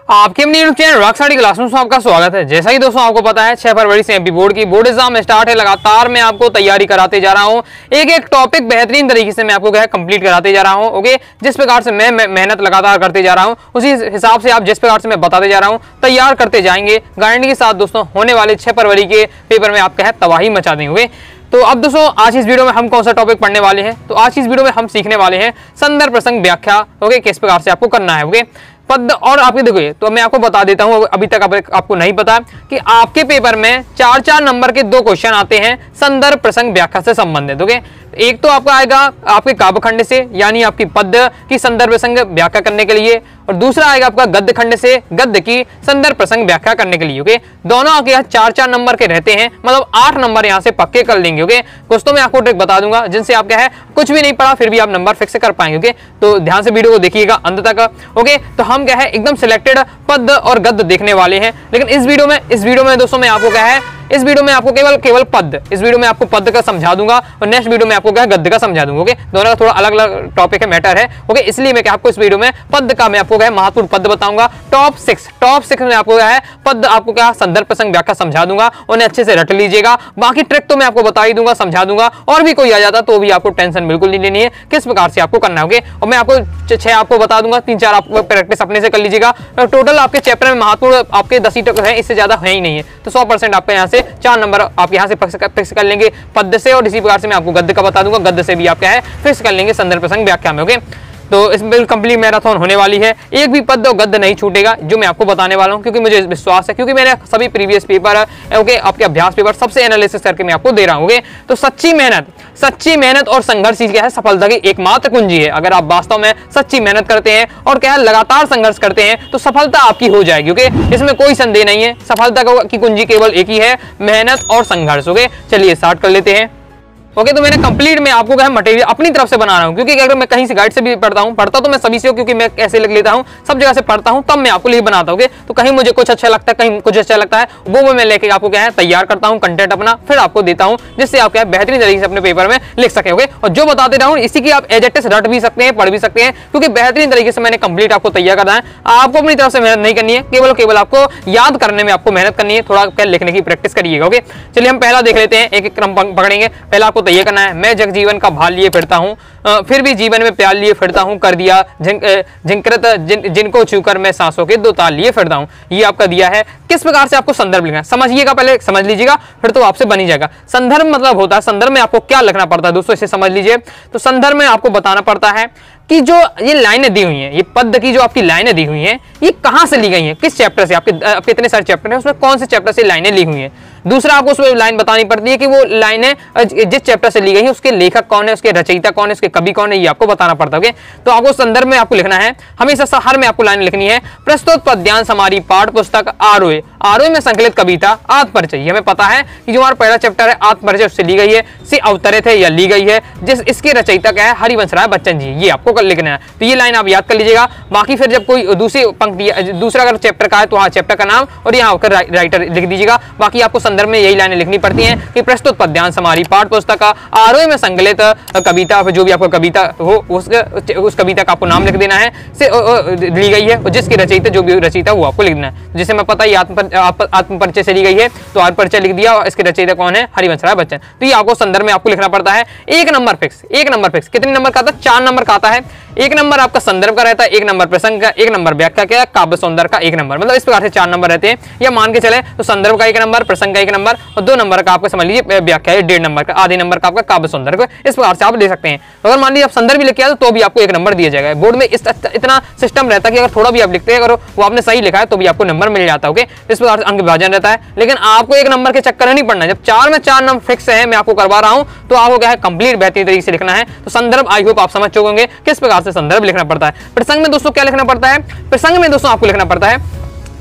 आपके अपने YouTube channel rock study classroom में आपका स्वागत है। जैसा कि दोस्तों आपको पता है 6 फरवरी से एमपी बोर्ड की बोर्ड एग्जाम स्टार्ट है। लगातार मैं आपको तैयारी कराते जा रहा हूं, एक एक टॉपिक बेहतरीन तरीके से मैं आपको क्या है कंप्लीट कराते जा रहा हूं। ओके, जिस प्रकार से मैं मेहनत लगातार करते जा रहा हूं उसी हिसाब से आप जिस प्रकार से मैं बताते जा रहा हूं तैयार करते जाएंगे। गारंटी के साथ दोस्तों होने वाले 6 फरवरी के पेपर में आपका है तबाही मचा देंगे। तो अब दोस्तों आज इस वीडियो में हम कौन सा टॉपिक पढ़ने वाले हैं, तो आज की इस वीडियो में हम सीखने वाले हैं संदर्भ प्रसंग व्याख्या। ओके, किस प्रकार से आपको करना है। ओके, पद और आपके देखो तो मैं आपको बता देता हूं, अभी तक आपको नहीं पता कि आपके पेपर में 4-4 नंबर के 2 क्वेश्चन आते हैं संदर्भ प्रसंग व्याख्या से संबंधित। ओके, एक तो आपका आएगा आपके काव्य खंड से, यानी आपकी पद्य की संदर्भ प्रसंग व्याख्या करने के लिए, और दूसरा आएगा आपका गद्य खंड से गद्य की संदर्भ प्रसंग व्याख्या करने के लिए। ओके, दोनों आपके यहाँ 4-4 नंबर के रहते हैं, मतलब 8 नंबर यहाँ से पक्के कर लेंगे। ओके, कुछ तो मैं आपको ट्रिक बता दूंगा जिनसे आप क्या है कुछ भी नहीं पढ़ा फिर भी आप नंबर फिक्स कर पाएंगे। ओके, तो ध्यान से वीडियो को देखिएगा अंत तक। ओके, तो हम क्या है एकदम सिलेक्टेड पद्य और गद्य देखने वाले हैं, लेकिन इस वीडियो में दोस्तों मैं आपको क्या है इस वीडियो में आपको केवल पद, इस वीडियो में आपको पद का समझा दूंगा और नेक्स्ट वीडियो में आपको क्या गद्य का समझा दूंगा। ओके, दोनों का थोड़ा अलग अलग टॉपिक है, मैटर है। ओके, इसलिए मैं क्या आपको इस वीडियो में पद का मैं आपको क्या महत्वपूर्ण पद बताऊंगा। टॉप 6 में आपको क्या है पद आपको क्या संदर्भ प्रसंग व्याख्या समझा दूंगा, उन्हें अच्छे से रट लीजिएगा। बाकी ट्रिक तो मैं आपको बता ही दूंगा, समझा दूंगा, और भी कोई आ जाता तो भी आपको टेंशन बिल्कुल नहीं लेनी है किस प्रकार से आपको करना है। ओके, और मैं आपको 6 आपको बता दूंगा, 3-4 आपको प्रैक्टिस अपने से कर लीजिएगा। टोटल आपके चैप्टर में महत्वपूर्ण आपके 10 ही टॉपिक है, इससे ज्यादा है ही नहीं है। तो 100% आपके यहाँ से 4 नंबर आप यहाँ से फिक्स कर लेंगे पद्य से, और इसी प्रकार से मैं आपको गद्य का बता दूंगा, गद्य से भी आप क्या है फिक्स कर लेंगे संदर्भ प्रसंग व्याख्या में। ओके, तो इसमें कंप्लीट मैराथन होने वाली है, एक भी पद और गद्य नहीं छूटेगा जो मैं आपको बताने वाला हूं, क्योंकि मुझे विश्वास है, क्योंकि मैंने सभी प्रीवियस पेपर ओके आपके अभ्यास पेपर सबसे एनालिसिस करके मैं आपको दे रहा हूं। ओके, तो सच्ची मेहनत और संघर्ष ही क्या है सफलता की एकमात्र कुंजी है। अगर आप वास्तव में सच्ची मेहनत करते हैं और क्या है लगातार संघर्ष करते हैं तो सफलता आपकी हो जाएगी। ओके, इसमें कोई संदेह नहीं है, सफलता की कुंजी केवल एक ही है, मेहनत और संघर्ष। ओके, चलिए स्टार्ट कर लेते हैं। ओके, तो मैंने कंप्लीट में आपको क्या मटेरियल अपनी तरफ से बना रहा हूं, क्योंकि अगर मैं कहीं से गाइड से भी पढ़ता तो मैं सभी से, क्योंकि मैं कैसे लिख लेता हूं सब जगह से पढ़ता हूं तब मैं आपको लिए बनाता हूं। तो कहीं मुझे कुछ अच्छा लगता है, कहीं कुछ अच्छा लगता है, वो मैं लेके आपको क्या है तैयार करता हूं कंटेंट अपना, फिर आपको देता हूं जिससे आप क्या है बेहतरीन तरीके से अपने पेपर में लिख सके। ओके, और जो बताते रहा हूं इसी की आप एज इट इज रट भी सकते हैं, पढ़ भी सकते हैं, क्योंकि बेहतरीन तरीके से मैंने कंप्लीट आपको तैयार करना है। आपको अपनी तरफ से मेहनत नहीं करनी है, केवल आपको याद करने में आपको मेहनत करनी है, थोड़ा क्या लिखने की प्रैक्टिस करिएगा। ओके, चलिए हम पहला देख लेते हैं, एक एक क्रम पकड़ेंगे। पहला आपको तैयार करना है, मैं जीवन का भाल लिए फिरता हूँ, फिर भी जीवन में प्यार लिए फिरता हूँ, कर दिया झिंकृत जिनको छूकर मैं सांसों के 2 ताल लिए फिरता हूँ। ये आपका दिया है। किस प्रकार से आपको संदर्भ लिखना है समझिएगा, पहले समझ लीजिएगा फिर तो आपसे बनी जाएगा। संदर्भ मतलब होता है, संदर्भ में आपको क्या लिखना पड़ता है दोस्तों, इसे समझ लीजिए। तो संदर्भ में आपको बताना पड़ता है कि जो ये लाइनें दी हुई हैं, ये पद की जो आपकी लाइनें दी हुई हैं, ये कहां से ली गई हैं, किस चैप्टर से, आपके इतने सारे चैप्टर हैं उसमें कौन से चैप्टर से लाइनें ली हुई हैं। दूसरा आपको उसमें लाइन बतानी पड़ती है कि वो लाइनें जिस चैप्टर से ली गई है उसके लेखक कौन है, उसके रचयिता कौन है, उसके कवि कौन है, ये आपको बताना पड़ता है। तो आपको संदर्भ में आपको लिखना है, हमेशा हर में आपको लाइन लिखनी है। प्रस्तुत पद्यांश हमारी पाठ पुस्तक आरोह में संकलित कविता आत्मपरिचय, हमें पता है कि जो हमारा पहला चैप्टर है आत्मपरिचय उससे ली गई है, से अवतरित है या ली गई है, जिस इसके रचयिता क्या है हरिवंश राय बच्चन जी, ये आपको लिखना है। तो ये लाइन आप याद कर लीजिएगा। बाकी फिर जब कोई दूसरी पंक्ति दूसरा अगर चैप्टर का है तो वहाँ चैप्टर का नाम और यहाँ होकर राइटर लिख दीजिएगा। बाकी आपको संदर्भ में यही लाइनें लिखनी पड़ती हैं कि प्रस्तुत पद्यांश हमारी पाठ पुस्तक आरोह में संकलित कविता, जो भी आपको कविता हो उस कविता का आपको नाम लिख देना है, से ली गई है, और जिसकी रचयिता जो भी रचयिता वो आपको लिख देना है। जैसे मैं पता है आत्मपरिचय से ली गई है तो आत्मपरिचय लिख दिया और इसके रचयिता कौन है हरिवंश राय बच्चन। तो ये आपको संदर्भ में आपको लिखना पड़ता है। 1 नंबर फिक्स कितने नंबर का आता है, 4 नंबर का आता है। 1 नंबर आपका संदर्भ का रहता है, 1 नंबर प्रसंग का, 1 नंबर व्याख्या का, काव्य सौंदर्य का 1 नंबर, मतलब इस प्रकार से 4 नंबर रहते हैं। या मान के चले तो संदर्भ का 1 नंबर, प्रसंग का 1 नंबर और 2 नंबर का आपका समझ लीजिए व्याख्या है 1.5 नंबर का, आधे नंबर का आपका काव्य सौंदर्य का, इस प्रकार से आप दे सकते हैं। तो अगर मान लीजिए आप संदर्भ भी लिख के आए तो भी आपको 1 नंबर दिया जाएगा। बोर्ड में इतना सिस्टम रहता है कि अगर थोड़ा भी आप लिखते हैं, अगर वो आपने सही लिखा है तो भी आपको नंबर मिल जाता है। ओके, इस प्रकार से अंक विभाजन रहता है, लेकिन आपको 1 नंबर के चक्कर नहीं पड़ना। जब 4 में 4 नंबर फिक्स है, मैं आपको करवा रहा हूं, तो आपको क्या है कंप्लीट बेहतरीन तरीके से लिखना है। तो संदर्भ आई होप आप समझ चुके होंगे किस प्रकार से संदर्भ लिखना पड़ता है। प्रसंग में दोस्तों क्या लिखना पड़ता है, प्रसंग में दोस्तों आपको लिखना पड़ता है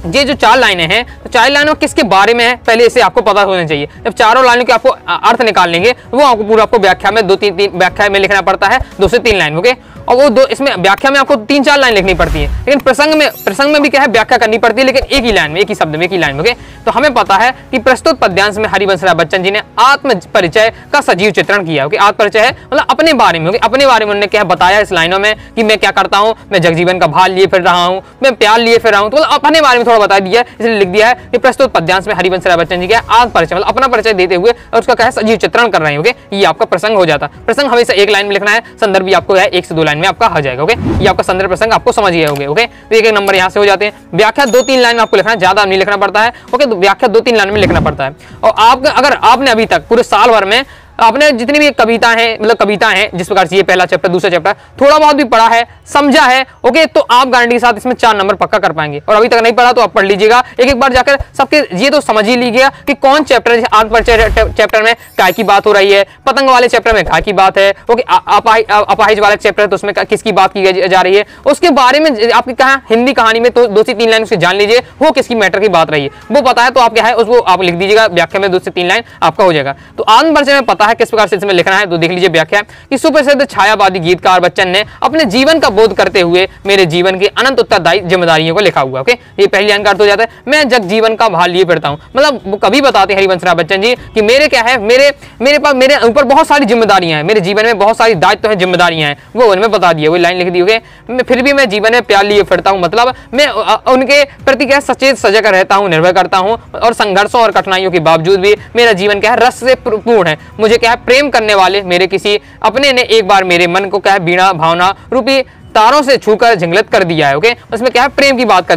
ये जो 4 लाइनें हैं, तो 4 लाइनों किसके बारे में है पहले इसे आपको पता होना चाहिए। जब चारों लाइनों के आपको अर्थ निकाल लेंगे वो आपको पूरा व्याख्या में 2-3 व्याख्या में लिखना पड़ता है, 2 से 3 लाइन। ओके, और वो दो, इसमें व्याख्या में आपको 3-4 लाइन लिखनी पड़ती है, लेकिन प्रसंग में भी क्या है, व्याख्या करनी पड़ती है, लेकिन एक ही लाइन में, एक ही शब्द में, एक ही लाइन में। ओके, तो हमें पता है कि प्रस्तुत पद्यांश में हरिवंश राय बच्चन जी ने आत्म परिचय का सजीव चित्रण किया। ओके, आत्म परिचय है मतलब अपने बारे में, अपने बारे में उन्होंने क्या बताया इस लाइनों में कि मैं क्या करता हूँ, मैं जगजीवन का भाल लिए फिर रहा हूँ, मैं प्यार लिए फिर रहा हूँ, तो अपने बारे में थोड़ा बता दिया, इसलिए लिख दिया है कि प्रस्तुत पद्यांश में हरिवंश राय बच्चन जी का आत्म परिचय मतलब अपना परिचय देते हुए और उसका क्या है, सजीव चित्रण कर रहे हैं। ओके, ये आपका प्रसंग हो जाता है। प्रसंग हमेशा एक लाइन में लिखना है, संदर्भ भी आपको है 1 से 2 लाइन में आपका हो जाएगा। ओके, ये आपका संदर्भ प्रसंग आपको समझ गए होंगे। ओके, तो एक नंबर यहाँ से हो जाते हैं। व्याख्या 2-3 लाइन में आपको लिखना है, ज्यादा नहीं लिखना पड़ता है। ओके, तो व्याख्या 2-3 लाइन में लिखना पड़ता है। और आप अगर आपने अभी तक पूरे साल भर में आपने जितनी भी कविता है, मतलब कविता है जिस प्रकार से ये पहला चैप्टर, दूसरा चैप्टर थोड़ा बहुत भी पढ़ा है, समझा है, ओके, तो आप गारंटी के साथ इसमें 4 नंबर पक्का कर पाएंगे। और अभी तक नहीं पढ़ा तो आप पढ़ लीजिएगा, एक बार जाकर सबके ये तो समझ ही लीजिएगा कि कौन चैप्टर, आत्म परिचय चैप्टर में काय की बात हो रही है, पतंग वाले चैप्टर में काय की बात है, ओके, अपाहिज वाले चैप्टर है तो उसमें किसकी बात की जा रही है, उसके बारे में आपकी कहा हिंदी कहानी में तो 2 से 3 लाइन उससे जान लीजिए वो किसकी मैटर की बात रही है, वो पता है तो आप क्या है उसको आप लिख दीजिएगा, व्याख्या में 2 से 3 लाइन आपका हो जाएगा। तो आत्म परिचय में पता है किस प्रकार से इसमें लिखना है, तो देख लीजिए व्याख्या कि सुप्रसिद्ध छायावादी गीतकार बच्चन ने अपने जीवन का बोध करते हुए मेरे जीवन की अनंत उत्तरदायी जिम्मेदारियों को लिखा हुआ। ओके, ये पहली लाइन का अर्थ हो जाता है, मैं जग जीवन का भाल लिए फिरता हूं, मतलब वो कभी बताते हैं हरिवंश राय बच्चन जी कि मेरे क्या है, मेरे पास मेरे ऊपर बहुत सारी जिम्मेदारियां हैं, मेरे जीवन में बहुत सारी दायित्व है, जिम्मेदारियां हैं, वो उनमें बता दिए, वो लाइन लिख दी। ओके, फिर भी मैं जीवन में प्यार लिए फिरता हूं, मतलब मैं उनके प्रति क्या सचेत सजग रहता हूं, निर्भर करता हूं, और संघर्षों और कठिनाइयों के बावजूद भी मेरा जीवन क्या है, रस से पूर्ण है। मुझे क्या है, प्रेम करने वाले मेरे किसी अपने ने एक बार मेरे मन को क्या है, बीणा भावना रूपी तारों से छूकर झंझलत कर दिया है। ओके, उसमें क्या है, प्रेम की बात कर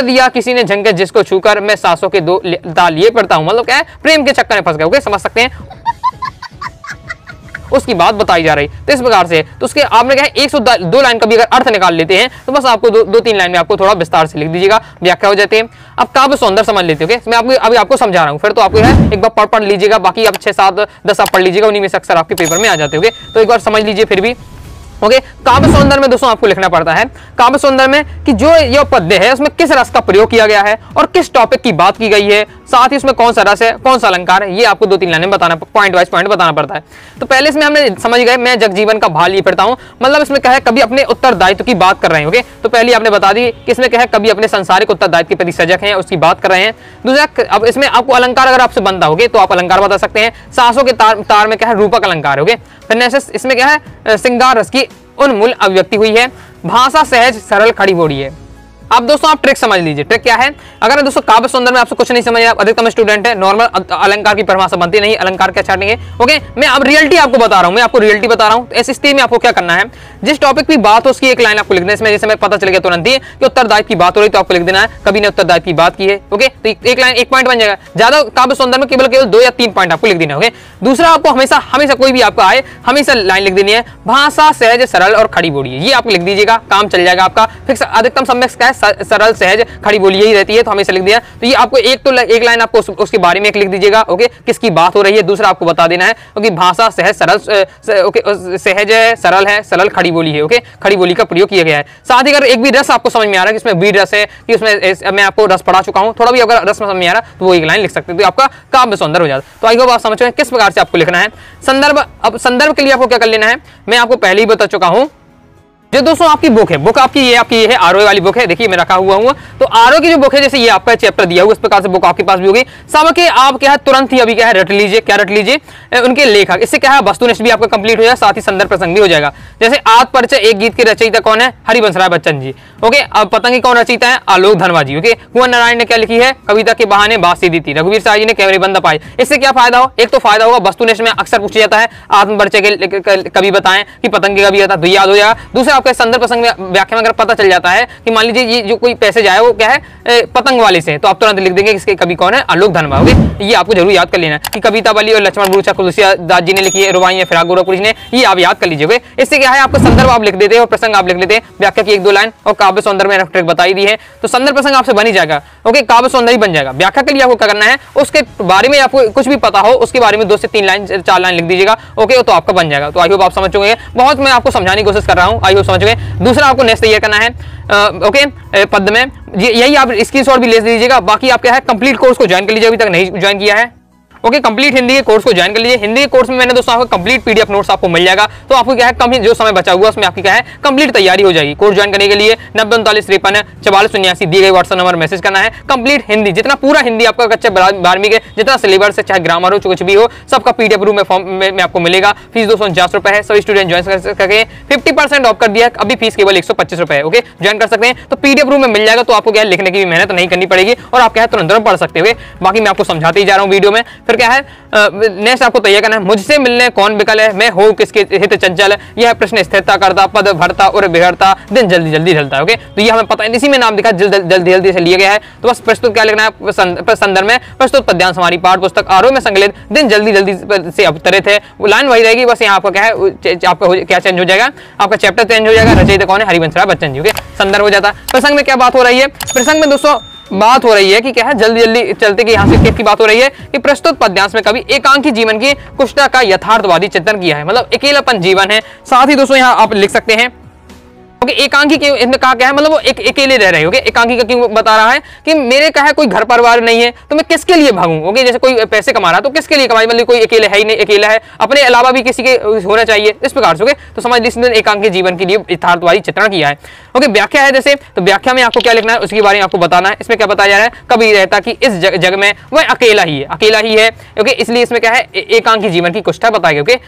दिया किसी ने झंझट, जिसको छूकर मैं सांसों के 2 ताल लिए पड़ता हूं, मतलब क्या है, प्रेम के चक्कर में फंस गए। ओके, समझ सकते हैं, उसकी बात बताई जा रही तो इस प्रकार से। तो उसके आपने क्या है 102 लाइन का भी अगर अर्थ निकाल लेते हैं तो बस आपको 2-3 लाइन में आपको थोड़ा विस्तार से लिख दीजिएगा, व्याख्या हो जाती है। अब काव्य सौंदर्य समझ लेते हो। मैं अभी आपको समझा रहा हूँ, फिर तो आपको है एक बार पढ़ लीजिएगा, बाकी आप 6, 7, 10 आप पढ़ लीजिएगा, उन्हीं में से अक्सर आपके पेपर में आ जाते होंगे, तो एक बार समझ लीजिए फिर भी। ओके, काव्य सौंदर्य में दोस्तों आपको लिखना पड़ता है, काव्य सौंदर्य में कि जो यह पद्य है उसमें किस रस का प्रयोग किया गया है और किस टॉपिक की बात की गई है, साथ ही उसमें कौन सा रस है, कौन सा अलंकार है, ये आपको 2-3 लाइन में बताना, पॉइंट वाइज पॉइंट बताना पड़ता है। तो पहले इसमें हमने समझ गए, मैं जगजीवन का भाल लिए फिरता हूं, मतलब इसमें क्या है, कभी अपने उत्तरदायित्व की बात कर रहे हैं। ओके, तो पहले आपने बता दी कि इसमें क्या है, कभी अपने संसारिक उत्तरदायित्व के प्रति सजग हैं, उसकी बात कर रहे हैं। दूसरा, अब इसमें आपको अलंकार अगर आपसे बनता होगे तो आप अलंकार बता सकते हैं। सांसों के तार में क्या है, रूपक अलंकार। ओके, फिर नेक्स्ट इसमें क्या है, श्रृंगार रस की उन्मूल अभिव्यक्ति हुई है, भाषा सहज सरल खड़ी बोली है। अब दोस्तों आप ट्रिक समझ लीजिए, ट्रिक क्या है, अगर दोस्तों काव्य सौंदर्य में आपसे कुछ नहीं समझ, आप अधिकतम स्टूडेंट है, नॉर्मल अलंकार की परिभाषा बनती नहीं, अलंकार क्या छाटेंगे। ओके, मैं अब रियलिटी आपको बता रहा हूं, मैं आपको रियलिटी बता रहा हूं। तो ऐसी स्थिति में आपको क्या करना है, जिस टॉपिक की बात हो उसकी एक लाइन आपको लिखना है। इसमें जैसे मैं पता चल गया तुरंत ही कि उत्तरदायित्व की बात हो रही तो आपको लिख देना है, कभी ने उत्तरदायित्व की बात की है। ओके, तो एक लाइन एक पॉइंट बन जाएगा। ज्यादा काव्य सौंदर्य में केवल 2 या 3 पॉइंट आपको लिख देना है। दूसरा, आपको हमेशा कोई भी आपका आए हमेशा लाइन लिख देनी है, भाषा सहज सरल और खड़ी बोली है, ये आप लिख दीजिएगा, काम चल जाएगा आपका। फिक्स अधिकतम सम्यक क्या है, सरल सहज खड़ी बोली यही रहती है, तो हमेशा लिख दिया। तो ये आपको एक लाइन आपको उसके बारे में एक लिख दीजिएगा। ओके, किसकी बात हो रही है, दूसरा आपको बता देना है क्योंकि भाषा सहज सरल, ओके, सहज है, सरल है, सरल खड़ी बोली है। ओके, खड़ी बोली का प्रयोग किया गया है। साथ ही अगर एक भी रस आपको समझ में आ रहा है कि इसमें वीर रस है, कि उसमें मैं आपको रस पढ़ा चुका हूं, थोड़ा भी अगर रस में समझ में आ रहा तो वो एक लाइन लिख सकते हैं, तो आपका काव्य सौंदर्य हो जाता है। तो आई होप आप समझ रहे हैं किस प्रकार से आपको लिखना है। संदर्भ, अब संदर्भ के लिए आपको क्या कर लेना है, मैं आपको पहले ही बता चुका हूं। जो दोस्तों आपकी बुक है, बुक आपकी ये है आरओ वाली बुक है, देखिए मैं रखा हुआ हूँ। तो आरओ की जो बुक है, जैसे ये आपका चैप्टर दिया हुआ, इस प्रकार से बुक आपके पास भी होगी। सब के आप क्या है तुरंत ही अभी क्या है रट लीजिए, क्या रट लीजिए, उनके लेखक, इससे क्या है वस्तुनिष्ठ भी आपका कंप्लीट हो जाएगा, साथ ही संदर्भ प्रसंग भी हो जाएगा। जैसे आत्म परिचय एक गीत के रचयिता कौन है, हरिवंश राय बच्चन जी। ओके, अब पतंगी कौन रचयिता है, आलोक धनवा जी। ओके, कुंवर नारायण ने क्या लिखी है, कविता के बहाने बात सीधी थी, रघुवीर साहब जी ने कैमरे बंद पाई। इससे क्या फायदा हो, एक तो फायदा होगा वस्तुनिष्ठ में अक्सर पूछा जाता है, आत्म परिचय के कवि बताएं कि पतंगी कवि होता तो याद हो जाएगा। दूसरा, आपके संदर्भ प्रसंग में व्याख्या में अगर पता चल जाता है कि मान लीजिए ये जो कोई पैसेज आया वो क्या है पतंग वाले से, तो आप तुरंत लिख देंगे इसके कवि कौन है, आलोक धनवा। ओके, ये आपको जरूर याद कर लेना कि कविता वाली और लक्ष्मण बुरुचा तुलसीदास जी ने लिखी है, रुबाई फिराक गोरखपुरी ने, ये आप याद कर लीजिए। इससे क्या है, आपको संदर्भ आप लिख देते हैं और प्रसंग आप लिख लेते हैं, व्याख्या की 1-2 लाइन और काव्य सौंदर्य में ट्रिक बताई दी है, तो संदर्भ प्रसंग आपसे बन ही जाएगा। ओके, काव्य सौंदर्य बन जाएगा। व्याख्या के लिए आपको क्या करना है, उसके बारे में आपको कुछ भी पता हो उसके बारे में 2 से 3 लाइन 4 लाइन लिख दीजिएगा। ओके, तो आपका बन जाएगा। तो आई होप आप समझ चुके हैं, बहुत मैं आपको समझाने की कोशिश कर रहा हूँ, आई होप समझ गए। दूसरा, आपको नेक्स्ट तैयार करना है ओके पद में, यही आप स्क्रीनशॉट भी ले लीजिएगा। बाकी आप क्या है कंप्लीट कोर्स को ज्वाइन कर लीजिए, अभी तक नहीं ज्वाइन किया है। ओके, कंप्लीट हिंदी के कोर्स को ज्वाइन कर लीजिए। हिंदी के कोर्स में मैंने दोस्तों आपको कंप्लीट पीडीएफ नोट्स आपको मिल जाएगा, तो आपको क्या है कम ही जो समय बचा हुआ उसमें आपकी क्या है कंप्लीट तैयारी हो जाएगी। कोर्स ज्वाइन करने के लिए 9039534479 दिए गए व्हाट्सएप नंबर मैसेज करना है। कंप्लीट हिंदी, जितना पूरा हिंदी आपका कच्चे 12वीं के जितना सिलेबस है, चाहे ग्रामर हो कुछ भी हो, सबका पीडीएफ रूम में आपको मिलेगा। फीस 249 रुपए है। सभी स्टूडेंट ज्वाइन कर सके 50% ऑफ कर दिया, अभी फीस केवल 125 रुपए है। ओके, ज्वाइन कर सकते हैं, तो पीडीएफ रूम में मिल जाएगा, तो आपको क्या है लिखने की भी मेहनत नहीं करनी पड़ेगी और आप क्या है तुरंत पढ़ सकते हो। बाकी मैं आपको समझाते ही जा रहा हूँ वीडियो में। फिर क्या है नेक्स्ट आपको तैयार करना है, मुझसे मिलने कौन विकल है, मैं हूँ किसके हित चंचल, यह प्रश्न स्थिरता करता, पद भरता और बिगड़ता, दिन जल्दी जल्दी ढलता है। ओके, तो ये हमें पता है, इसी में नाम दिखा जल्दी जल्दी से लिया गया है। तो बस प्रस्तुत क्या लिखना है, संदर्भ में प्रस्तुत पद्यांश हमारी पाठ पुस्तक आरोह में संकलित दिन जल्दी जल्दी से अवतरित है। वो लाइन वही रहेगी, बस यहाँ आपका क्या है आपका क्या चेंज हो जाएगा, आपका चैप्टर चेंज हो जाएगा। रचयिता कौन है, हरिवंश राय बच्चन जी। ओके, संदर्भ हो जाता है। प्रसंग में क्या बात हो रही है, प्रसंग में दोस्तों बात हो रही है कि क्या है जल्दी जल्दी चलते कि यहाँ से की बात हो रही है कि प्रस्तुत पद्यांश में कवि एकांकी जीवन की कुष्ठा का यथार्थवादी चित्रण किया है, मतलब अकेलापन जीवन है। साथ ही दोस्तों यहाँ आप लिख सकते हैं ओके, एकांकी क्यों इसमें कहा क्या है, मतलब वो अकेले रह रहे हो। एकांकी का क्यों बता रहा है कि मेरे क्या है कोई घर परिवार नहीं है, तो मैं किसके लिए भागूं। ओके, जैसे कोई पैसे कमा रहा है तो किसके लिए कमाई, मतलब कोई अकेले है ही नहीं, अकेला है, अपने अलावा भी किसी के होना चाहिए, इस प्रकार से। ओके, तो समझ लीजिए एकांकी जीवन के लिए यथार्थवादी चित्रण किया है। ओके, व्याख्या है जैसे, तो व्याख्या में आपको क्या लिखना है उसके बारे में आपको बताना है। इसमें क्या बताया जा रहा है, कभी रहता कि इस जग में वह अकेला ही है। ओके, इसलिए इसमें क्या है एकांकी जीवन की कुष्ठा बताई। ओके,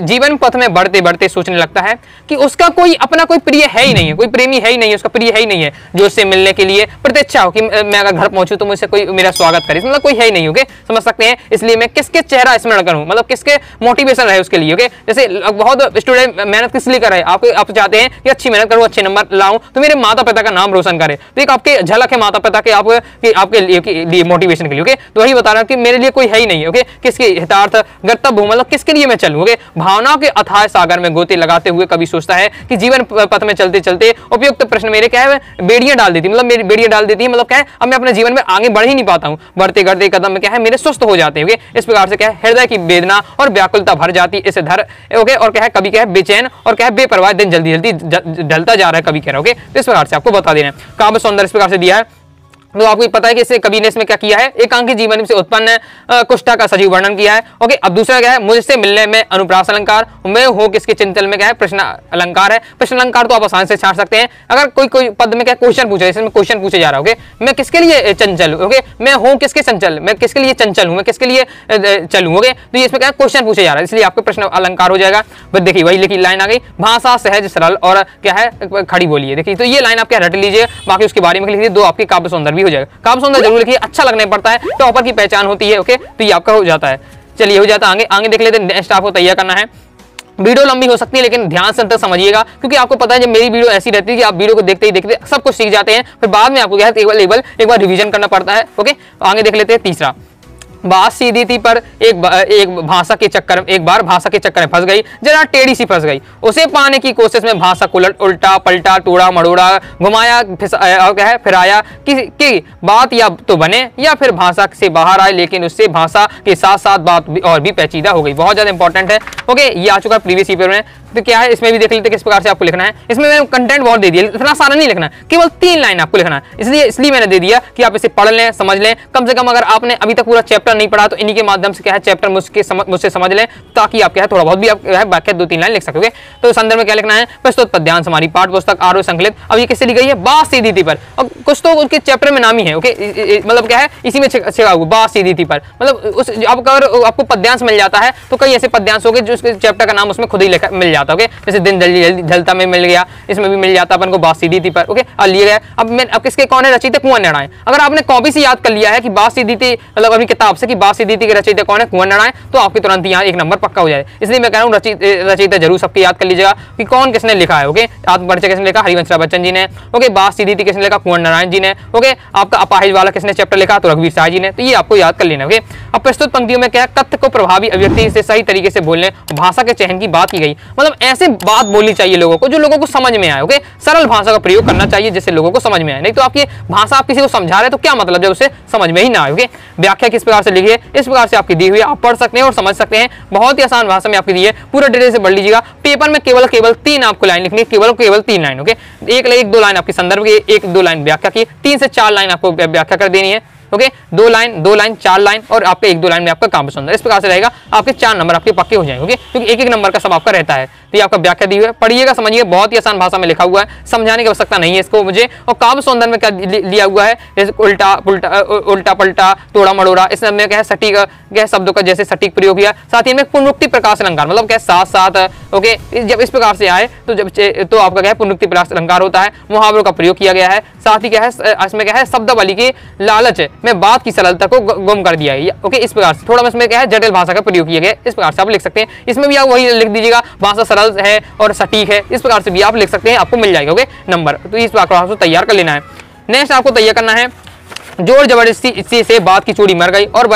जीवन पथ में बढ़ते बढ़ते सोचने लगता है कि उसका कोई अपना कोई प्रिय है ही नहीं है, कोई प्रेमी है ही नहीं है, उसका प्रिय है ही नहीं है जो उससे मिलने के लिए प्रतीक्षा हो कि मैं अगर घर पहुंचूं तो मुझसे कोई मेरा स्वागत करे, मतलब कोई है ही नहीं। ओके, समझ सकते हैं। इसलिए मैं किसके चेहरा स्मरण करूं, मतलब किसके मोटिवेशन रहे उसके लिए। ओके, जैसे बहुत स्टूडेंट मेहनत किस लिए कर रहे हैं, आप चाहते हैं कि अच्छी मेहनत करूं, अच्छे नंबर लाऊं, तो मेरे माता पिता का नाम रोशन करे, तो एक आपके झलक है माता पिता के आपके लिए मोटिवेशन के लिए। ओके, तो वही बता रहा हूं कि मेरे लिए कोई है ही नहीं। ओके, किसके हितार्थ गर्तव्य, मतलब किसके लिए मैं चलूं। ओके, भावनाओं के अथाह सागर में गोते लगाते हुए कभी सोचता है कि जीवन पथ में चलते चलते उपयुक्त प्रश्न मेरे क्या है बेड़ियां डाल देती, मतलब मेरी बेड़ियां डाल देती है, मतलब क्या है अब मैं अपने जीवन में आगे बढ़ ही नहीं पाता हूं, बढ़ते बढ़ते कदम में क्या है मेरे सुस्त हो जाते हैं। इस प्रकार से क्या है हृदय की वेदना और व्याकुलता भर जाती है इसे धर। ओके, और क्या है कभी क्या है बेचैन और क्या है बेपरवाह, दिन जल्दी जल्दी ढलता जा रहा है कभी कह रहा है। ओके, तो इस प्रकार से आपको बता देना है। काव्य सौंदर्य इस प्रकार से दिया है, तो आपको पता है कि इससे कवि ने इसमें क्या किया है, एकांकी जीवन से उत्पन्न कुष्ठा का सजीव वर्णन किया है। ओके, अब दूसरा क्या है, मुझसे मिलने में अनुप्रास अलंकार, मैं हो किसके चिंतन में क्या है प्रश्न अलंकार है। प्रश्न अलंकार तो आप आसानी से छाट सकते हैं। अगर कोई पद में क्या क्वेश्चन पूछा, इसमें क्वेश्चन पूछे जा रहा है। ओके, मैं किसके लिए चंचल, ओके मैं हूँ किसके चंचल, मैं किसके लिए चंचल हूँ, मैं किसके लिए चलूँ। ओके, तो ये इसमें क्या क्वेश्चन पूछे जा रहा है, इसलिए आपको प्रश्न अलंकार हो जाएगा। बस देखिए वही लिखी लाइन आ गई, भाषा सहज सरल और क्या है खड़ी बोली है। देखिए तो ये लाइन आप क्या रट लीजिए, बाकी उसके बारे में लिख लीजिए, दो आपकी काव्य सौंदर्य भी हो जाएगा। काव्य सौंदर्य जरूर लिखिए, अच्छा लगने पड़ता है, टॉपर की पहचान होती है। ओके, तो ये आपका हो जाता है। चलिए हो जाता है, आगे देख लेते हैं। नेक्स्ट आपको तैयार करना है, वीडियो लंबी हो सकती है लेकिन ध्यान से अंतर समझिएगा, क्योंकि आपको पता है जब मेरी वीडियो ऐसी रहती है कि आप वीडियो को देखते ही देखते सब कुछ सीख जाते हैं, फिर बाद में आपको क्या है एक बार रिवीजन करना पड़ता है। ओके, आगे देख लेते हैं। तीसरा, बात सीधी थी पर एक बार भाषा के चक्कर में फंस गई, जरा टेढ़ी सी फंस गई, उसे पाने की कोशिश में भाषा को उल्टा पलटा टोड़ा मड़ोड़ा घुमाया क्या है फिराया कि बात या तो बने या फिर भाषा से बाहर आए, लेकिन उससे भाषा के साथ साथ बात और भी पेचीदा हो गई। बहुत ज्यादा इंपॉर्टेंट है। ओके, ये आ चुका है प्रीवियस पेपर में, तो क्या है इसमें भी देख लेते किस प्रकार से आपको लिखना है। इसमें मैंने कंटेंट बहुत दे दिया, इतना सारा नहीं लिखना, केवल 3 लाइन आपको लिखना है, इसलिए मैंने दे दिया कि आप इसे पढ़ लें, समझ लें। कम से कम अगर आपने अभी तक पूरा चैप्टर नहीं पढ़ा तो इन्हीं के माध्यम से क्या है चैप्टर मुझसे समझ लें, ताकि आप क्या है थोड़ा बहुत भी आप वाक्य 2-3 लाइन लिख सकोगे। तो संदर्भ में क्या लिखना है, प्रस्तुत पद्यांश हमारी पाठ पुस्तक आरोह संकलित। अब ये किससे ली गई है, बात सीधी थी पर, अब कुछ तो उनके चैप्टर में नाम ही है। ओके, मतलब क्या है इसी में छिपा हुआ बात सीधी थी पर, मतलब उस आपको पद्यांश मिल जाता है तो कई ऐसे पद्यांश हो गए जो उसके चैप्टर का नाम उसमें खुद ही मिल जाता है। जैसे दिन जल्दी जलता में मिल गया, इसमें भी मिल जाता अपन को बात सीधी थी पर। ओके, और लिए गया। अब किसके कौन है, रचयिता कुंवर नारायण। अगर आपने कॉपी से याद कर लिया है कि बात सीधी थी, मतलब अपनी किताब से कि बात सीधी थी के रचयिता कौन है, कुंवर नारायण, तो आपके तुरंत यहाँ 1 नंबर पक्का हो जाए। इसलिए मैं कह रहा हूँ रचयिता जरूर सबकी याद कर लीजिएगा कि कौन किसने लिखा है। ओके, आत्मपरिचय किसने लिखा, हरिवंश राय बच्चन जी ने। ओके, बात सीधी थी किसने लिखा, कुंवर नारायण जी ने। ओके, आपका अपाहिज वाला किसने चैप्टर लिखा, तो रघुवीर साय जी ने। तो ये आपको याद कर लेना। ओके, अब प्रस्तुत पंक्तियों में क्या कथ्य को प्रभावी अभिव्यक्ति से सही तरीके से बोलने भाषा के चयन की बात की गई, मतलब ऐसे बात बोलनी चाहिए लोगों को जो लोगों को समझ में आए। ओके, सरल भाषा का प्रयोग करना चाहिए जिससे लोगों को समझ में आए, नहीं तो आपकी भाषा आप किसी को समझा रहे तो क्या मतलब जब उसे समझ में ही ना आए। ओके, व्याख्या किस प्रकार से लिखिए, इस प्रकार से आपकी दी हुई है, आप पढ़ सकते हैं और समझ सकते हैं। बहुत ही आसान भाषा में आपकी दी है, पूरा डिटेल से पढ़ लीजिएगा। पेपर में केवल 3 आपको लाइन लिखनी है, केवल 3 लाइन। ओके, 1-2 लाइन आपकी संदर्भ की, 1-2 लाइन व्याख्या की, 3 से 4 लाइन आपको व्याख्या कर देनी है। ओके, 2 लाइन 4 लाइन और आपके 1-2 लाइन में आपका काव्य सौंदर्य, इस प्रकार से रहेगा। आपके 4 नंबर आपके पक्के हो जाएंगे, क्योंकि एक नंबर का सब आपका रहता है। तो ये आपका व्याख्या दी हुई है, पढ़िएगा, समझिए, बहुत ही आसान भाषा में लिखा हुआ है, समझाने की आवश्यकता नहीं है इसको मुझे। और काव्य सौंदर्य में क्या लिया हुआ है, जैसे उल्टा पलटा, तोड़ा मड़ोड़ा, इसमें क्या है सटीक क्या शब्दों का जैसे सटीक प्रयोग किया। साथ ही में पुनरुक्ति प्रकाश अलंकार, मतलब क्या साथ साथ, ओके, जब इस प्रकार से आए तो आपका क्या है पुनरुक्ति प्रकाश अलंकार होता है। मुहावरों का प्रयोग किया गया है। साथ ही क्या है इसमें क्या है शब्दावली की लालच में बात की सरलता को गुम कर दिया है, ओके, इस प्रकार से थोड़ा इसमें क्या है जटिल भाषा का प्रयोग किया गया, इस प्रकार से आप लिख सकते हैं। इसमें भी आप वही लिख दीजिएगा, भाषा सरल है और सटीक है, इस प्रकार से भी आप लिख सकते हैं, आपको मिल जाएगा, ओके, नंबर। तो इस प्रकार आपको तैयार कर लेना है। नेक्स्ट आपको तैयार करना है जोर जबरदस्ती से बात की चूड़ी मर गई और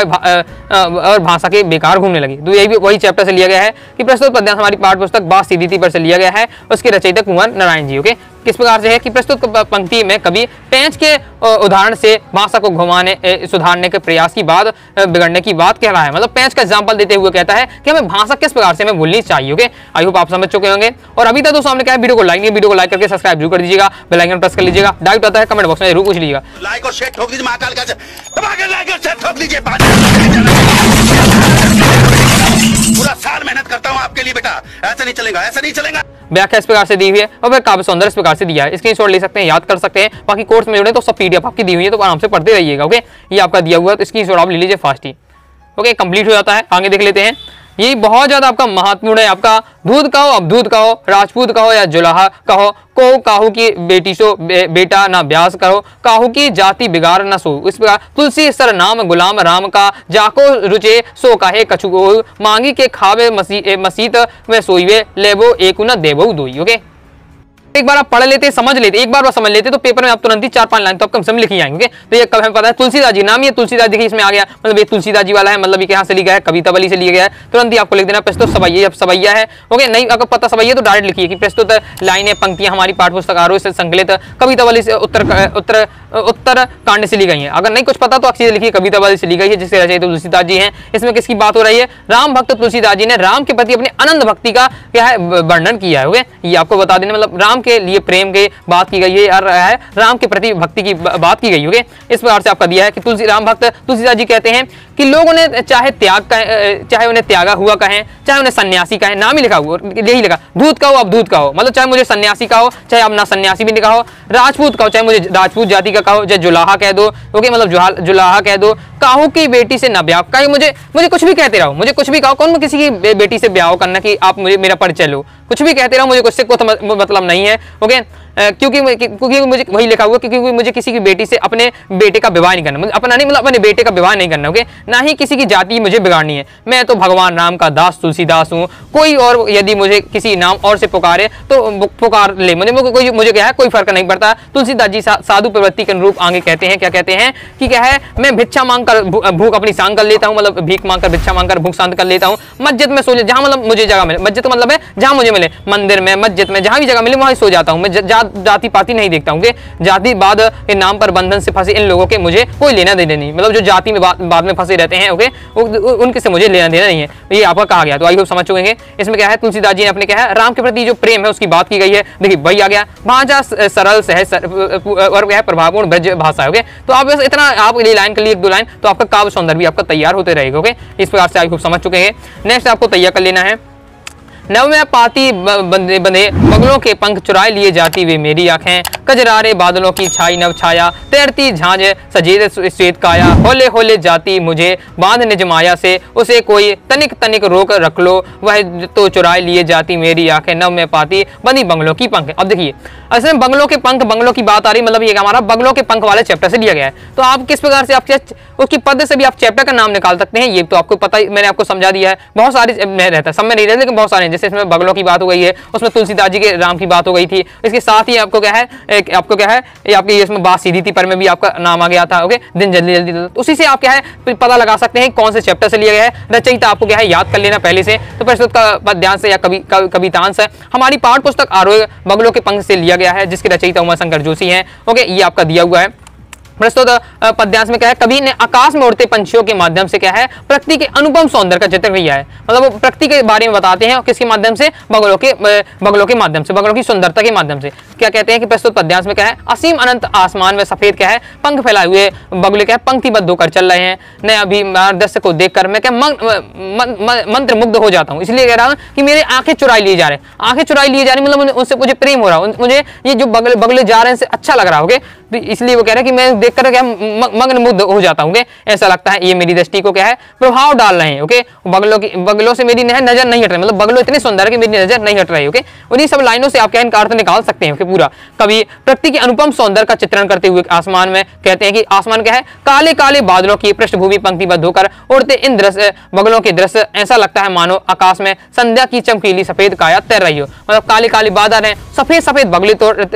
भाषा के बेकार घूमने लगी। तो यही भी वही चैप्टर से लिया गया है कि प्रस्तुत पद्यांश हमारी पाठ्य पुस्तक बात सीधी थी पर से लिया गया है, उसके रचयिता कुंवर नारायण जी। ओके, किस प्रकार से है कि प्रस्तुत पंक्ति में कभी पेंच के उदाहरण से भाषा को सुधारने के प्रयास की बात बिगड़ने की बात कह रहा है। मतलब पेंच का एग्जांपल देते हुए कहता है कि हमें भाषा किस प्रकार से हमें भूलनी चाहिए। ओके, आई होप आप समझ चुके होंगे। और अभी तक दोस्तों हमने क्या है वीडियो को लाइक करके सब्सक्राइब जरूर कर दीजिएगा, बेल आइकन प्रेस कर लीजिएगा। डाउट आता है कमेंट बॉक्स में जरूर पूछ लीजिएगा। लाइक और शेयर ठोक दीजिए, महाकाल का लाइक और शेयर ठोक लीजिए। पूरा साल मेहनत करता हूँ आपके लिए बेटा, ऐसा नहीं चलेगा, ऐसा नहीं चलेगा। व्याख्या इस प्रकार से दी हुई है और फिर काव्य सौंदर्य इस प्रकार से दिया है। स्क्रीनशॉट ले सकते हैं, याद कर सकते हैं। बाकी कोर्स में जुड़े तो सब पीडीएफ आपकी दी हुई है, तो आराम से पढ़ते रहिएगा। ओके, ये आपका दिया हुआ है, तो स्क्रीनशॉट आप ले लीजिए फास्ट ही। ओके, कंप्लीट हो जाता है। आगे देख लेते हैं। ये बहुत ज्यादा आपका महत्वपूर्ण है। आपका दूध कहो, अब दूध कहो, राजपूत कहो या जुलाहा कहो, को काहू की बेटी सो बेटा ना ब्यास करो, काहू की जाति बिगाड़ न सो। इस प्रकार तुलसी सर नाम गुलाम राम का, जाको रुचे सो काहे कछु मांगी के खावे मसीत में सोईवे, लेबो एक न देबो दोई। ओके, एक बार आप पढ़ लेते, समझ लेते, एक बार समझ लेते तो पेपर में आप तुरंत ही 4-5 लाइन तो आप कम से कम लिखी जाएंगे। तो ये कब हमें पता है तुलसीदास जी नाम, ये तुलसीदास जी इसमें आ गया, मतलब ये तुलसीदास जी वाला है, मतलब ये कहाँ से लिखा है, कविता वाली से लिया गया है। तुरंत ही आपको लिख देना प्रस्तुत सवैया, सवैया है। ओके, नहीं अगर पता सवैया तो डायरेक्ट लिखिए कि प्रस्तुत लाइनें पंक्तियां हमारी पाठ्य पुस्तक आरोह से संकलित कविता वाली से उत्तर कांड से ली गई है। अगर नहीं कुछ पता तो अक्सर लिखिए कविता वाली से ली गई है, जिसके रचयिता तुलसीदास जी हैं। इसमें किसकी बात हो रही है, राम भक्त तुलसीदास जी ने राम के प्रति अपनी अनंत भक्ति का क्या है वर्णन किया है। ओके, ये आपको बता देना, मतलब राम के लिए प्रेम के बात की गई है, राम के प्रति भक्ति की बात की गई है। इस प्रकार से आपका दिया है कि राम भक्त तुलसीदास जी कहते हैं कि लोगों ने चाहे उन्हें त्यागा हुआ कहें, चाहे उन्हें सन्यासी कहें, नाम ही लिखा हुआ, यही लिखा दूध कहो अब दूध कहो, मतलब चाहे मुझे सन्यासी कहो, चाहे आप ना सन्यासी भी कहो, राजपूत कहो, चाहे मुझे राजपूत जाति का कहो, चाहे जुलाहा कह दो। ओके, मतलब जुलाहा कह दो, काहू की बेटी से न ब्याह, कहीं मुझे कुछ भी कहते रहो, मुझे कुछ भी कहो, कौन किसी की बेटी से ब्याह करना कि आप मुझे मेरा परिचय लो, कुछ भी कहते रहो, मुझे कुछ से कोई मतलब नहीं है। ओके, क्योंकि मुझे वही लिखा हुआ क्योंकि मुझे किसी की बेटी से अपने बेटे का विवाह नहीं करना, अपना नहीं मतलब अपने बेटे का विवाह नहीं करना। ओके, ना ही किसी की जाति मुझे बिगाड़नी है। मैं तो भगवान राम का दास तुलसीदास हूँ। कोई और यदि मुझे किसी नाम और से पुकारे तो पुकार ले, मुझे क्या है कोई फर्क नहीं पड़ता। तुलसीदास जी साधु प्रवृत्ति के अनुरूप आगे कहते हैं, क्या कहते हैं कि क्या है, मैं भिक्षा मांगकर भूख अपनी शांत कर लेता हूँ, मतलब भीख मांगकर भिक्षा मांगकर भूख शांत कर लेता हूँ। मस्जिद में सो जहाँ मतलब मुझे जगह मिले, मस्जिद तो मतलब है जहाँ मुझे मिले, मंदिर में, मस्जिद में, जहाँ भी जगह मिले वहीं सो जाता हूँ। मैं जाति पाति नहीं देखता हूँ। जाति बाद के नाम पर बंधन से फंसे इन लोगों के मुझे कोई लेना देना नहीं, मतलब जो जाति में बाद में फंसे रहते हैं। ओके, उनके से मुझे लेना देना नहीं है। ये आपका कहा गया, तो आई होप समझ चुके हैं। इसमें क्या है तुलसीदास जी ने अपने क्या है राम के प्रति जो प्रेम है उसकी बात की गई है। देखिए वही आ गया, भाषा सरल सहज और क्या है प्रभावपूर्ण ब्रज भाषा है। ओके, तो आप बस इतना आप ये लाइन कर लिए 1-2 लाइन तो आपका काव्य सौंदर्य भी आपका तैयार होते रहेगा। ओके, इस प्रकार से आई होप समझ चुके हैं। नेक्स्ट आपको तैयार कर लेना है। नव में पाती बंधे बगलों के पंख चुराए लिए जाती वे मेरी आंखें, कजरारे बादलों की छाई नव छाया, तैरती झांझ सजेद श्वेत काया, होले होले जाती मुझे बांध निज माया से, उसे कोई तनिक तनिक रोक रख लो, वह तो चुराए लिए जाती मेरी आंखें, नव में पाती बंदी बंगलों की पंख। अब देखिए असल में बंगलों के पंख, बंगलों की बात आ रही, मतलब ये हमारा बंगलों के पंख वाले चैप्टर से लिया गया है। तो आप किस प्रकार से आप उसकी पद से भी आप चैप्टर का नाम निकाल सकते हैं, ये तो आपको पता ही, मैंने आपको समझा दिया है। बहुत सारे रहता है, सब में नहीं रहता लेकिन बहुत सारे, जैसे इसमें बगलों की बात हो गई है, उसमें तुलसीदास जी के राम की बात हो गई थी। इसके साथ ही आपको क्या है ये आपके इसमें बात सीधी थी पर में भी आपका नाम आ गया था। ओके, दिन जल्दी जल्दी, तो उसी से आप क्या है पता लगा सकते हैं कौन से चैप्टर से लिया गया है। रचयिता आपको क्या है याद कर लेना पहले से, तो प्रस्तुत का पद्यांश या कवितांश है हमारी पाठ्य पुस्तक आरोह बगलों के पंख से लिया गया है, जिसके रचयिता उमाशंकर जोशी हैं। ओके, ये आपका दिया हुआ है। प्रस्तुत पद्यांश में क्या है, कवि ने आकाश में उड़ते पंछियों के माध्यम से क्या है, प्रकृति के अनुपम सौंदर्य का चित्र किया है। मतलब वो प्रकृति के बारे में बताते हैं और किसके माध्यम से, बगलों के माध्यम से, बगलों की सुंदरता के माध्यम से। क्या कहते हैं कि प्रस्तुत पद्यांश में क्या है, असीम अनंत आसमान में सफेद क्या है, पंख फैलाए हुए बगुले क्या है, पंक्तिबद्ध होकर चल रहे हैं। नए अभिमान दृश्य को देखकर मैं क्या मंत्र मुग्ध हो जाता हूँ। इसलिए कह रहा हूँ कि मेरे आंखें चुराई लिए जा रहे हैं, आंखें चुराई लिए जा रही, मतलब उनसे मुझे प्रेम हो रहा है, मुझे ये जो बगले जा रहे हैं अच्छा लग रहा है। तो इसलिए वो कह रहे हैं कि मैं देखकर क्या मग्न मुग्ध हो जाता हूँ। ऐसा लगता है ये मेरी दृष्टि को क्या है, प्रभाव डाल रहे हैं। ओके, बगलों से मेरी नजर नहीं हट रही, मतलब बगलों इतने सुंदर है कि मेरी नजर नहीं हट रही। ओके, उन्हीं सब लाइनों से आप क्या इनका अर्थ निकाल सकते हैं। पूरा कवि प्रकृति के अनुपम सौंदर्य का चित्रण करते हुए आसमान में कहते हैं कि आसमान क्या है, काले काले बादलों की पृष्ठभूमि पंक्तिबद्ध होकर उड़ते इन दृश्य बगलों के दृश्य ऐसा लगता है मानो आकाश में संध्या की चमकीली सफेद काया तैर रही हो। मतलब काले काले बादल हैं, सफेद सफेद बगले तो चल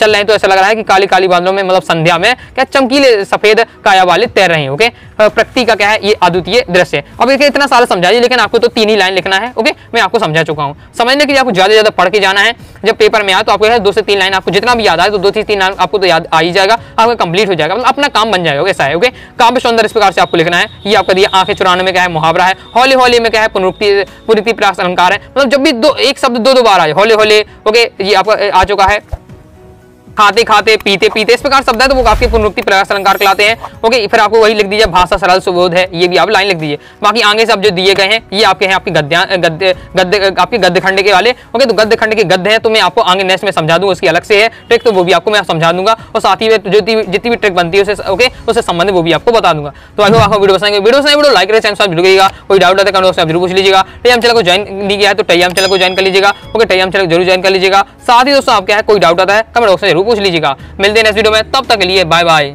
रहे हैं, तो ऐसा लग रहा है कि काली काली बादलों में मतलब संध्या में क्या चमकीले सफेद काया वाले तैर रहे हैं। ओके, प्रकृति का क्या है ये अद्वितीय दृश्य है। अब देखिए इतना सारा समझाइए, लेकिन आपको तो 3 ही लाइन लिखना है। ओके, मैं आपको समझा चुका हूँ। समझने के लिए आपको ज्यादा ज्यादा पढ़ के जाना है। जब पेपर में आए तो आपको 2 से 3 लाइन, आपको जितना भी याद आए तो 2 से 3 लाइन आपको तो याद आ ही जाएगा, आपका कंप्लीट हो जाएगा, मतलब अपना काम बन जाएगा। ऐसा है। ओके, काव्य सौंदर्य इस प्रकार से आपको लिखना है। ये आपका दिया आंखें चुराने में क्या है, मुहावरा है। हौले हौले में क्या है, पुनरुक्ति प्रास अलंकार है। मतलब जब भी एक शब्द 2 बार आए, हौले हौले, ओके, ये आपका आ चुका है। खाते खाते, पीते पीते, इस प्रकार शब्द है तो वो आपके पुनरुक्ति प्रकाश अलंकार कहलाते हैं। ओके, फिर आपको वही लिख दीजिए, भाषा सरल सुबोध है, ये भी आप लाइन लिख दीजिए। बाकी आगे से आप जो दिए गए हैं ये आपके हैं, आपके आपके गद्य खंड के वाले। ओके, तो गद्य खंड के गद्य है तो मैं आपको आगे नेक्स्ट में समझा दूंगा, उसकी अलग से है ट्रिक, तो वो भी आपको मैं समझा दूंगा। और साथ ही में जितनी भी ट्रिक बनती है उसे ओके उससे संबंधित वो भी आपको बता दूंगा। तो आई होप आपको वीडियो पसंद वीडियो लाइक करें, चैनल जरूर करिएगा। कोई डाउट आता है कमेंट बॉक्स में जरूर पूछ लीजिएगा। टेलीग्राम चैनल को ज्वाइन नहीं किया है तो टेलीग्राम चैनल को ज्वाइन कर लीजिएगा। ओके, टेलीग्राम चैनल जरूर ज्वाइन कर लीजिएगा। साथ ही दोस्तों आप क्या है, कोई डाउट आता है कमेंट बॉक्स में जरूर पूछ लीजिएगा। मिलते हैं नेक्स्ट वीडियो में, तब तक के लिए बाय बाय।